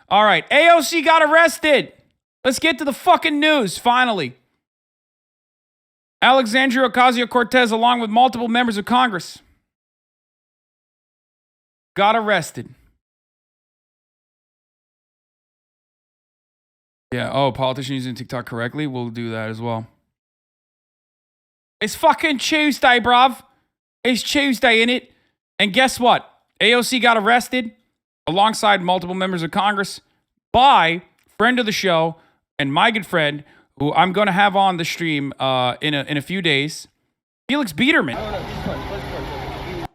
All right, AOC got arrested. Let's get to the fucking news, finally. Alexandria Ocasio-Cortez, along with multiple members of Congress, got arrested. Yeah, politician using TikTok correctly. We'll do that as well. It's fucking Tuesday, bruv. It's Tuesday, innit? And guess what? AOC got arrested alongside multiple members of Congress by friend of the show and my good friend, who I'm going to have on the stream in a few days, Felix Biederman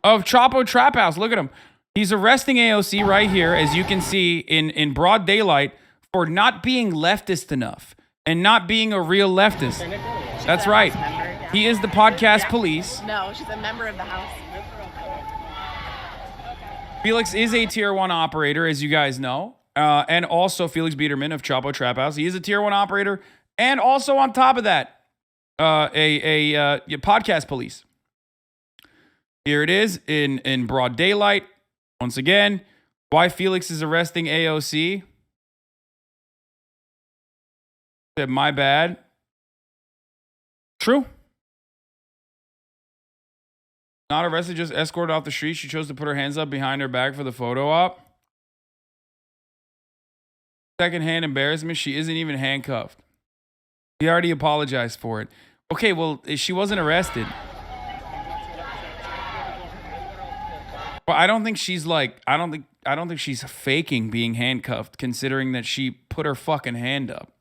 of Chapo Trap House. Look at him. He's arresting AOC right here, as you can see, in broad daylight for not being leftist enough and not being a real leftist. That's right. He is the podcast police. No, she's a member of the House. Felix is a tier 1 operator, as you guys know. And also Felix Biederman of Chapo Trap House. He is a tier 1 operator. And also on top of that, a podcast police. Here it is in broad daylight. Once again, why Felix is arresting AOC. Said, my bad. True. Not arrested, just escorted off the street. She chose to put her hands up behind her back for the photo op. Secondhand embarrassment. She isn't even handcuffed. He already apologized for it. Okay, well, she wasn't arrested. But I don't think she's like, I don't think she's faking being handcuffed, considering that she put her fucking hand up.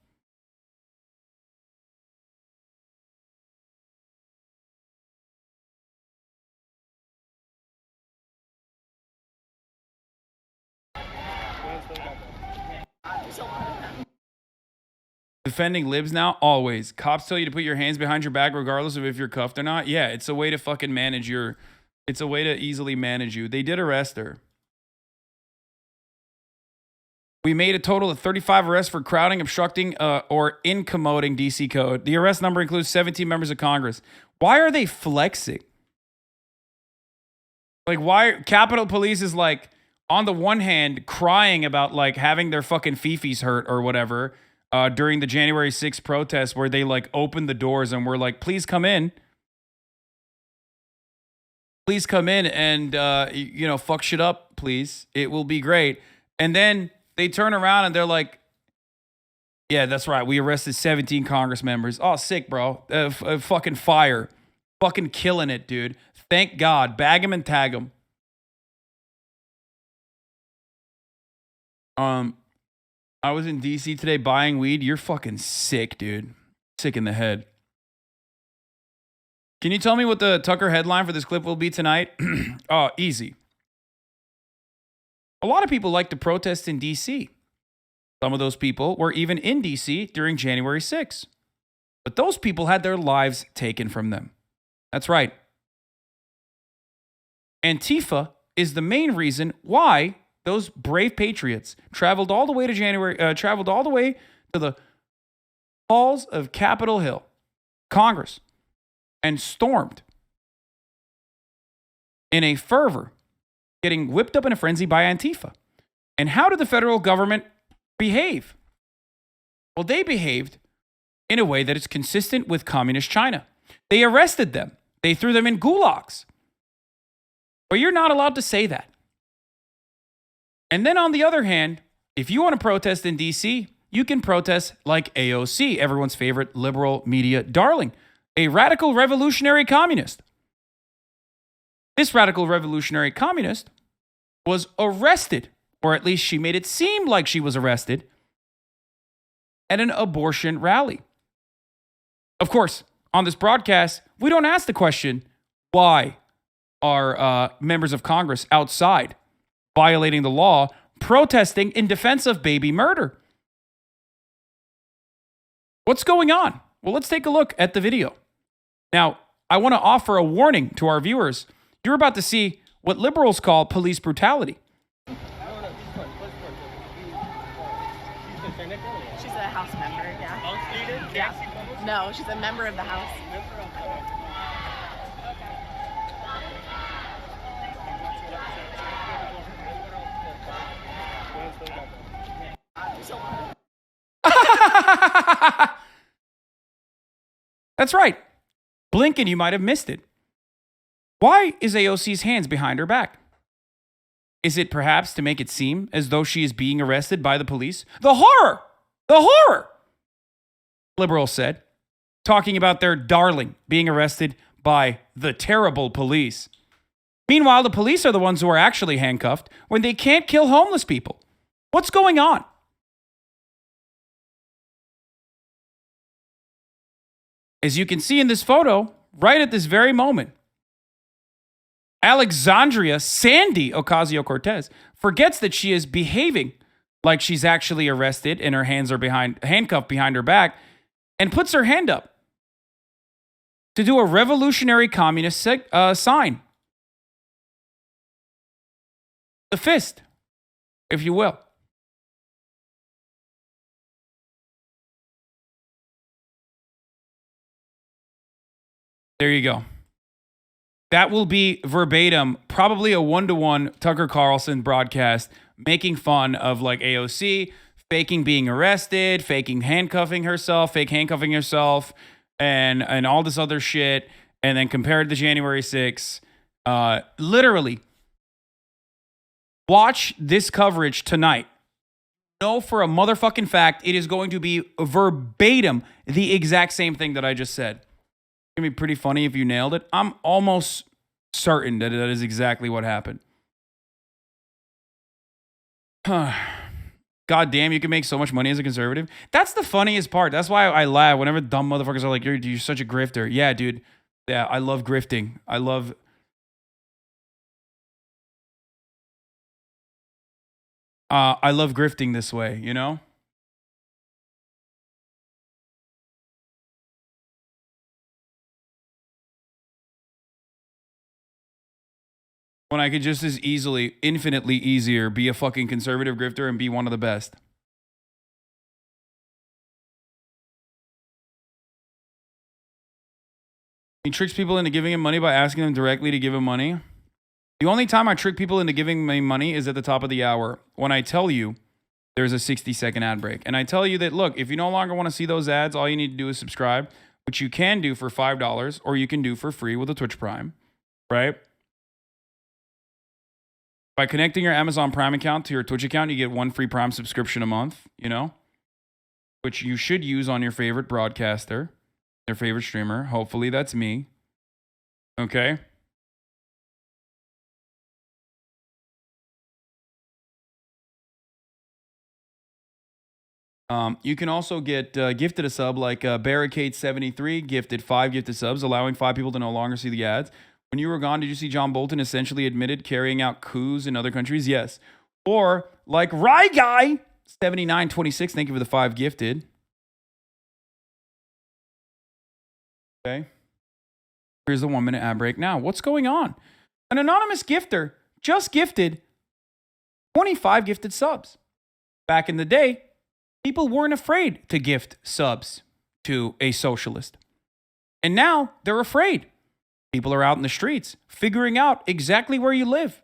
Defending libs now? Always. Cops tell you to put your hands behind your back regardless of if you're cuffed or not? Yeah, it's a way to fucking manage your... It's a way to easily manage you. They did arrest her. We made a total of 35 arrests for crowding, obstructing, or incommoding DC code. The arrest number includes 17 members of Congress. Why are they flexing? Like, why... Capitol Police is like, on the one hand, crying about like having their fucking fifis hurt or whatever... during the January 6th protest, where they like opened the doors and were like, please come in. Please come in and, fuck shit up, please. It will be great. And then they turn around and they're like, yeah, that's right. We arrested 17 Congress members. Oh, sick, bro. Fucking fire. Fucking killing it, dude. Thank God. Bag him and tag him. I was in DC today buying weed. You're fucking sick, dude. Sick in the head. Can you tell me what the Tucker headline for this clip will be tonight? Oh, easy. A lot of people like to protest in DC. Some of those people were even in DC during January 6th. But those people had their lives taken from them. That's right. Antifa is the main reason why those brave patriots traveled all the way to the halls of Capitol Hill, Congress, and stormed in a fervor, getting whipped up in a frenzy by Antifa. And how did the federal government behave? Well, they behaved in a way that is consistent with communist China. They arrested them. They threw them in gulags. But you're not allowed to say that. And then on the other hand, if you want to protest in DC, you can protest like AOC, everyone's favorite liberal media darling, a radical revolutionary communist. This radical revolutionary communist was arrested, or at least she made it seem like she was arrested, at an abortion rally. Of course, on this broadcast, we don't ask the question, why are members of Congress outside violating the law, protesting in defense of baby murder? What's going on? Well, let's take a look at the video. Now, I want to offer a warning to our viewers. You're about to see what liberals call police brutality. She's a House member, yeah. Yeah. No, she's a member of the House. That's right. Blink and you might have missed it. Why is AOC's hands behind her back? Is it perhaps to make it seem as though she is being arrested by the police? The horror! The horror! Liberals said, talking about their darling being arrested by the terrible police. Meanwhile, the police are the ones who are actually handcuffed when they can't kill homeless people. What's going on? As you can see in this photo, right at this very moment, Alexandria Sandy Ocasio-Cortez forgets that she is behaving like she's actually arrested and her hands are handcuffed behind her back, and puts her hand up to do a revolutionary communist sign. The fist, if you will. There you go. That will be verbatim, probably a 1-to-1 Tucker Carlson broadcast making fun of like AOC, faking being arrested, faking handcuffing herself, and all this other shit, and then compared to January 6th. Literally, watch this coverage tonight. Know for a motherfucking fact it is going to be verbatim the exact same thing that I just said. It's going to be pretty funny if you nailed it. I'm almost certain that that is exactly what happened. God damn, you can make so much money as a conservative. That's the funniest part. That's why I laugh whenever dumb motherfuckers are like, you're such a grifter. Yeah, dude. Yeah, I love grifting. I love grifting this way, you know? When I could just as easily, infinitely easier, be a fucking conservative grifter and be one of the best. He tricks people into giving him money by asking them directly to give him money. The only time I trick people into giving me money is at the top of the hour, when I tell you there's a 60-second ad break. And I tell you that, look, if you no longer want to see those ads, all you need to do is subscribe, which you can do for $5, or you can do for free with a Twitch Prime, right? By connecting your Amazon Prime account to your Twitch account, you get one free Prime subscription a month, you know, which you should use on your favorite broadcaster, your favorite streamer. Hopefully that's me. Okay. You can also get gifted a sub like Barricade73 gifted 5 gifted subs, allowing 5 people to no longer see the ads. When you were gone, did you see John Bolton essentially admitted carrying out coups in other countries? Yes. Or like Rye Guy 7926, thank you for the 5 gifted. Okay. Here's the 1-minute ad break now. What's going on? An anonymous gifter just gifted 25 gifted subs. Back in the day, people weren't afraid to gift subs to a socialist. And now they're afraid. People are out in the streets figuring out exactly where you live.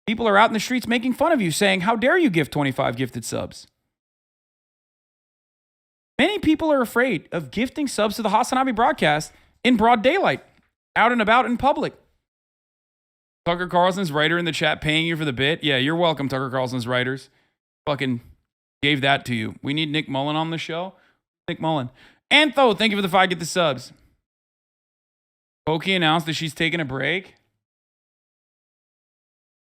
People are out in the streets making fun of you, saying, how dare you give 25 gifted subs? Many people are afraid of gifting subs to the Hasanabi broadcast in broad daylight, out and about in public. Tucker Carlson's writer in the chat paying you for the bit. Yeah, you're welcome, Tucker Carlson's writers. Fucking gave that to you. We need Nick Mullen on the show. Nick Mullen. Antho, thank you for the 5 get the subs. Pokey announced that she's taking a break.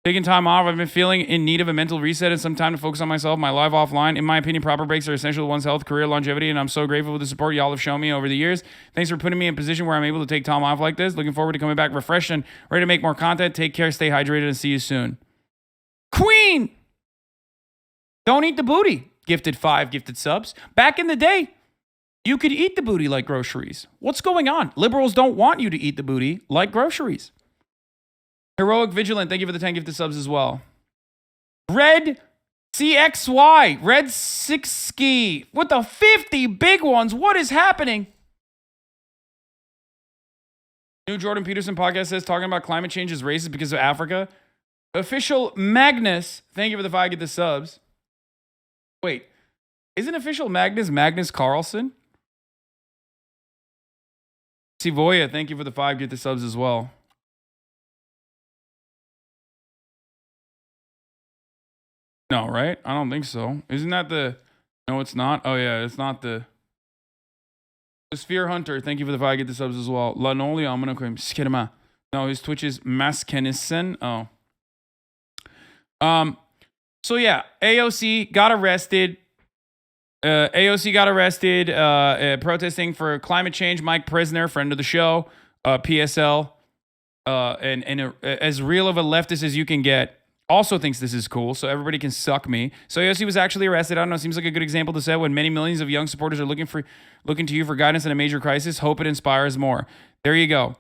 Taking time off. I've been feeling in need of a mental reset and some time to focus on myself, my life offline. In my opinion, proper breaks are essential to one's health, career, longevity, and I'm so grateful for the support y'all have shown me over the years. Thanks for putting me in a position where I'm able to take time off like this. Looking forward to coming back refreshed and ready to make more content. Take care, stay hydrated, and see you soon. Queen! Don't eat the booty. Gifted 5 gifted subs. Back in the day, you could eat the booty like groceries. What's going on? Liberals don't want you to eat the booty like groceries. Heroic Vigilant, thank you for the 10 gifted subs as well. Red CXY, Red 6 Ski, with the 50 big ones. What is happening? New Jordan Peterson podcast says talking about climate change is racist because of Africa. Official Magnus, thank you for the 5 get the subs. Wait, Isn't official Magnus Carlson? Sivoya, thank you for the 5 get the subs as well. No, right? I don't think so. Isn't that the... No, it's not. Oh, yeah, it's not the... The Sphere Hunter, thank you for the 5 get the subs as well. Lanolia, I'm going to claim Skidama. No, his Twitch is Maskenissen. Oh. So, yeah, AOC got arrested. AOC got arrested protesting for climate change. Mike Prisner, friend of the show, PSL, and as real of a leftist as you can get, also thinks this is cool, so everybody can suck me. So AOC was actually arrested. I don't know, seems like a good example to set when many millions of young supporters are looking to you for guidance in a major crisis. Hope it inspires more. There you go.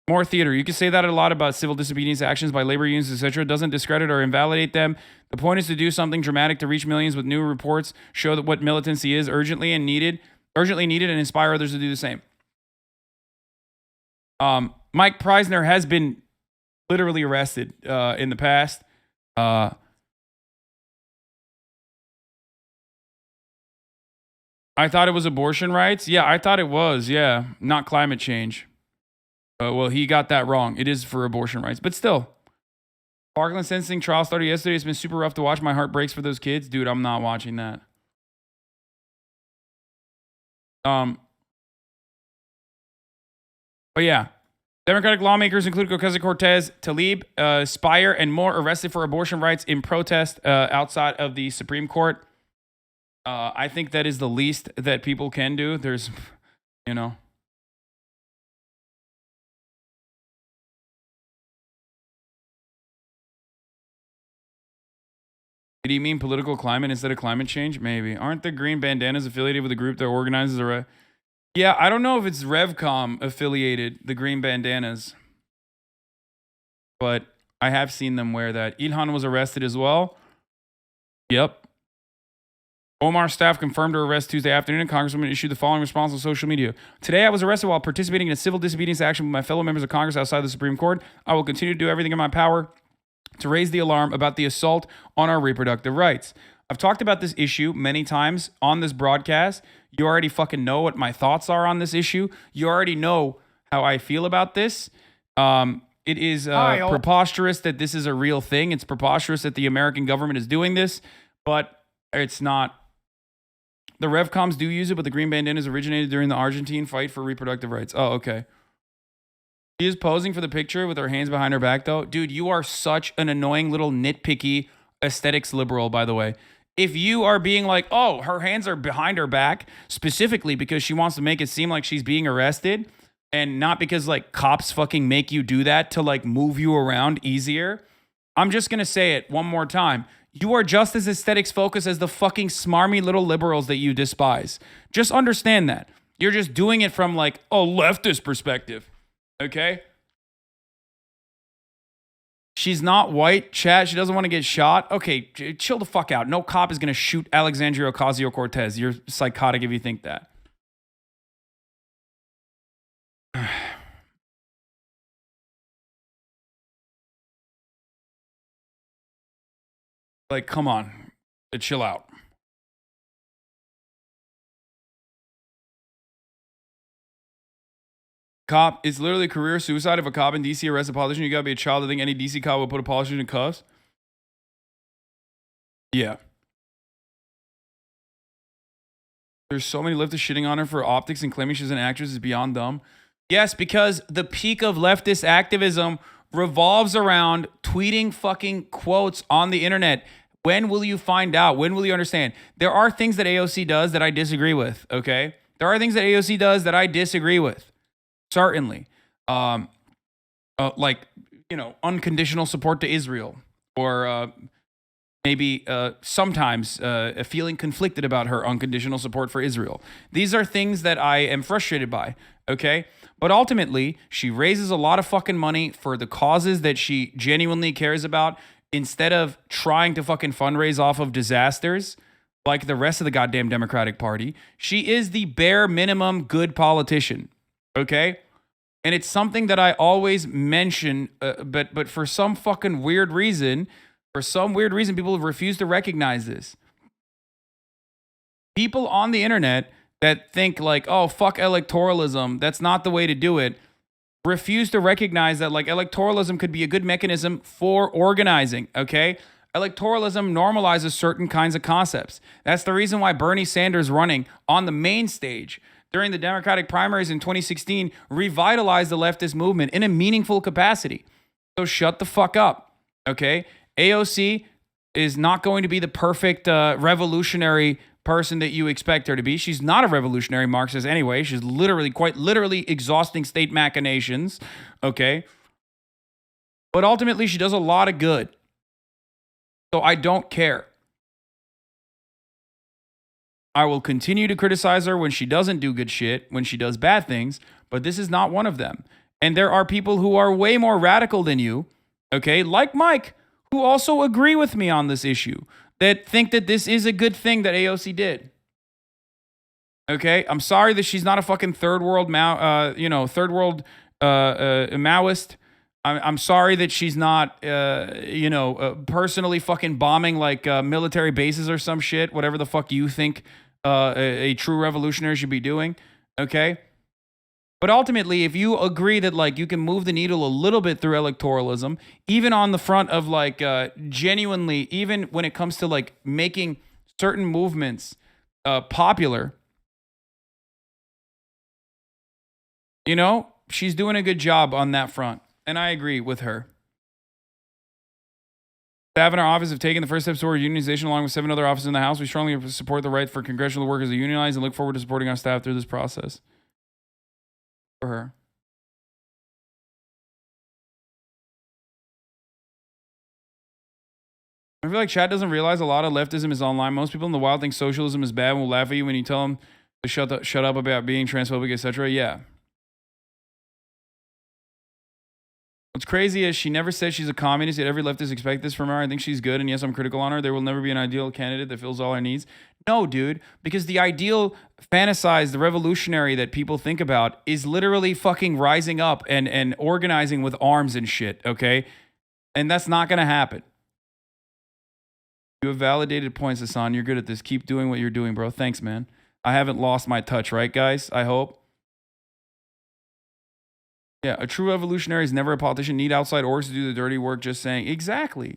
More theater. You can say that a lot about civil disobedience actions by labor unions, etc. It doesn't discredit or invalidate them. The point is to do something dramatic to reach millions with new reports, show that what militancy is urgently needed, and inspire others to do the same. Mike Prisner has been literally arrested in the past. I thought it was abortion rights. Yeah, I thought it was. Yeah, not climate change. Well, he got that wrong. It is for abortion rights, but still. Parkland sentencing trial started yesterday. It's been super rough to watch. My heart breaks for those kids. Dude, I'm not watching that. But yeah. Democratic lawmakers include Ocasio-Cortez, Tlaib, Spire, and more arrested for abortion rights in protest outside of the Supreme Court. I think that is the least that people can do. There's, you know. Did he mean political climate instead of climate change? Maybe. Aren't the green bandanas affiliated with a group that organizes a... Yeah, I don't know if it's RevCom affiliated, the green bandanas. But I have seen them wear that. Ilhan was arrested as well. Yep. Omar's staff confirmed her arrest Tuesday afternoon, and Congresswoman issued the following response on social media. Today, I was arrested while participating in a civil disobedience action with my fellow members of Congress outside the Supreme Court. I will continue to do everything in my power to raise the alarm about the assault on our reproductive rights. I've talked about this issue many times on this broadcast. You already fucking know what my thoughts are on this issue. You already know how I feel about this. It is preposterous that this is a real thing. It's preposterous that the American government is doing this, but it's not. The RevComs do use it, but the green bandanas originated during the Argentine fight for reproductive rights. Oh, okay. She is posing for the picture with her hands behind her back, though. Dude, you are such an annoying little nitpicky aesthetics liberal, by the way. If you are being like, oh, her hands are behind her back, specifically because she wants to make it seem like she's being arrested, and not because, like, cops fucking make you do that to, like, move you around easier, I'm just going to say it one more time. You are just as aesthetics focused as the fucking smarmy little liberals that you despise. Just understand that. You're just doing it from, like, a leftist perspective. Okay? She's not white, chat. She doesn't want to get shot. Okay, chill the fuck out. No cop is going to shoot Alexandria Ocasio-Cortez. You're psychotic if you think that. Like, come on. Chill out. Cop, it's literally career suicide. If a cop in DC arrests a politician, you gotta be a child to think any DC cop will put a politician in cuffs. Yeah. There's so many leftists shitting on her for optics and claiming she's an actress is beyond dumb. Yes, because the peak of leftist activism revolves around tweeting fucking quotes on the internet. When will you find out? When will you understand? There are things that AOC does that I disagree with, okay? There are things that AOC does that I disagree with. Certainly. Like, you know, unconditional support to Israel. Or maybe sometimes feeling conflicted about her unconditional support for Israel. These are things that I am frustrated by, okay? But ultimately, she raises a lot of fucking money for the causes that she genuinely cares about instead of trying to fucking fundraise off of disasters like the rest of the goddamn Democratic Party. She is the bare minimum good politician, okay? And it's something that I always mention, but for some fucking weird reason, people refuse to recognize this. People on the internet that think like, oh, fuck electoralism, that's not the way to do it, refuse to recognize that like electoralism could be a good mechanism for organizing, okay? Electoralism normalizes certain kinds of concepts. That's the reason why Bernie Sanders running on the main stage during the Democratic primaries in 2016 revitalized the leftist movement in a meaningful capacity. So shut the fuck up, okay? AOC is not going to be the perfect revolutionary person that you expect her to be. She's not a revolutionary Marxist anyway. She's quite literally exhausting state machinations, okay? But ultimately, she does a lot of good. So I don't care. I will continue to criticize her when she doesn't do good shit, when she does bad things, but this is not one of them. And there are people who are way more radical than you, okay, like Mike, who also agree with me on this issue, that think that this is a good thing that AOC did. Okay, I'm sorry that she's not a fucking third world Maoist. I'm sorry that she's not, personally fucking bombing like military bases or some shit, whatever the fuck you think a true revolutionary should be doing. Okay. But ultimately, if you agree that like you can move the needle a little bit through electoralism, even on the front of like genuinely, even when it comes to like making certain movements popular, you know, she's doing a good job on that front. And I agree with her. Staff in our office have taken the first steps toward unionization along with 7 other offices in the House. We strongly support the right for congressional workers to unionize and look forward to supporting our staff through this process. For her. I feel like Chad doesn't realize a lot of leftism is online. Most people in the wild think socialism is bad and will laugh at you when you tell them to shut up about being transphobic, etc. Yeah. What's crazy is she never says she's a communist, yet every leftist expects this from her. I think she's good, and yes, I'm critical on her. There will never be an ideal candidate that fills all our needs. No, dude, because the ideal fantasized, the revolutionary that people think about is literally fucking rising up and organizing with arms and shit, okay? And that's not going to happen. You have validated points, Hasan. You're good at this. Keep doing what you're doing, bro. Thanks, man. I haven't lost my touch, right, guys? I hope. Yeah, a true revolutionary is never a politician. Need outside orgs to do the dirty work, just saying. Exactly.